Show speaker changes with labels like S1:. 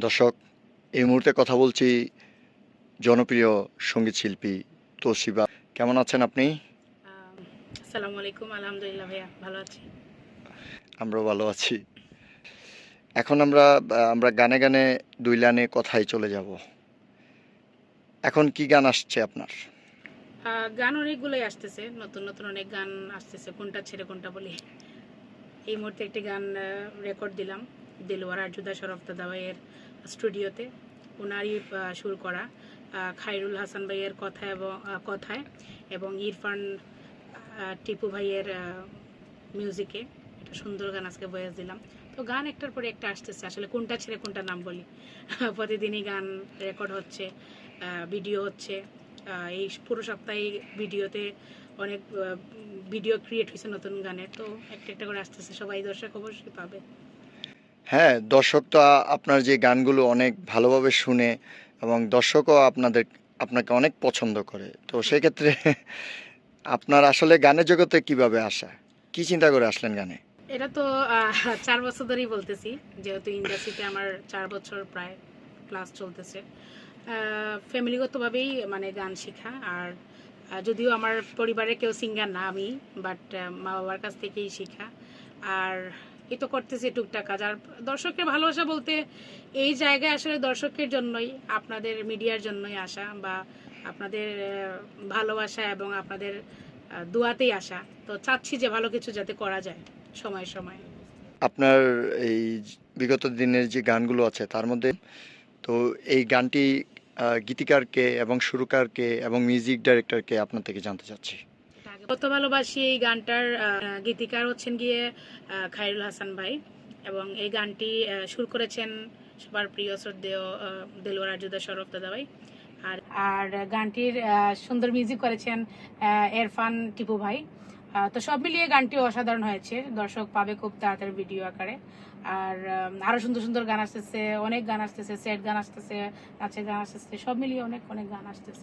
S1: দর্শক, এই মুহূর্তে কথা বলছি জনপ্রিয় সঙ্গীত শিল্পী তৌসিবা। কেমন আছেন আপনি?
S2: আসসালামু আলাইকুম। আলহামদুলিল্লাহ ভাইয়া, ভালো আছি।
S1: আমরাও ভালো আছি। এখন আমরা গানে গানে দুই লাইনে কথায় চলে যাব। এখন কি গান আসছে আপনার?
S2: গান অনেকগুলোই আসতেছে, নতুন নতুন অনেক গান আসতেছে, কোনটা ছেড়ে কোনটা বলি। এই মুহূর্তে একটি গান রেকর্ড দিলাম দিলওয়ার আরজুদা শরফতাদা ভাইয়ের স্টুডিওতে, ওনারই সুর করা, খায়রুল হাসান ভাইয়ের কথায় এবং ইরফান টিপু ভাইয়ের মিউজিকে। একটা সুন্দর গান আজকে ভয়েস দিলাম। তো গান একটার পরে একটা আসতেছে, আসলে কোনটা ছেড়ে কোনটা নাম বলি। প্রতিদিনই গান রেকর্ড হচ্ছে, ভিডিও হচ্ছে। এই পুরো সপ্তাহে ভিডিওতে অনেক ভিডিও ক্রিয়েট হয়েছে নতুন গানের, তো একটা একটা করে আসতেছে, সবাই দর্শক অবশ্যই পাবে।
S1: হ্যাঁ, দর্শক তো আপনার যে গানগুলো অনেক ভালোভাবে শুনে এবং দর্শকও আপনাকে অনেক পছন্দ করে। তো সেক্ষেত্রে আপনার আসলে গানের জগতে কিভাবে আসা? কি চিন্তা করে আসলেন গানে?
S2: এটা তো 4 বছর ধরেই বলতেছি, যেহেতু ইন্ডাস্ট্রিতে আমার 4 বছর প্রায় ক্লাস চলতেছে। ফ্যামিলিগতভাবেই মানে গান শেখা, আর যদিও আমার পরিবারের কেউ সিঙ্গার না, আমি বাট মা বাবার কাছ থেকেই শেখা। আর এই তো করতেছি টুকটাক কাজ। আর দর্শকের ভালোবাসা বলতে এই জায়গায় আসলে দর্শকের জন্যই, আপনাদের মিডিয়ার জন্যই আসা, বা আপনাদের ভালোবাসা এবং আপনাদের দোয়াতেই আসা। তো চাচ্ছি যে ভালো কিছু যাতে করা যায় সময় সময়।
S1: আপনার এই বিগত দিনের যে গানগুলো আছে তার মধ্যে তো এই গানটি গীতিকার কে এবং সুরকার কে এবং মিউজিক ডাইরেক্টর কে আপনার থেকে জানতে চাচ্ছি।
S2: কত ভালোবাসি এই গানটার গীতিকার হচ্ছেন গিয়ে খায়রুল হাসান ভাই, এবং এই গানটি সুর করেছেন সবার প্রিয় শ্রদ্ধেয় দেলোয়ার আরজুদা শরফ দাদা ভাই। আর আর গানটির সুন্দর মিউজিক করেছেন এরফান টিপু ভাই। তো সব মিলিয়ে গানটি অসাধারণ হয়েছে, দর্শক পাবে খুব তাড়াতাড়ি ভিডিও আকারে। আর আরো সুন্দর সুন্দর গান আসতেছে, অনেক গান আসতেছে, সেট গান আসতেছে, নাচের গান আসতেছে, সব মিলিয়ে অনেক অনেক গান আসতেছে।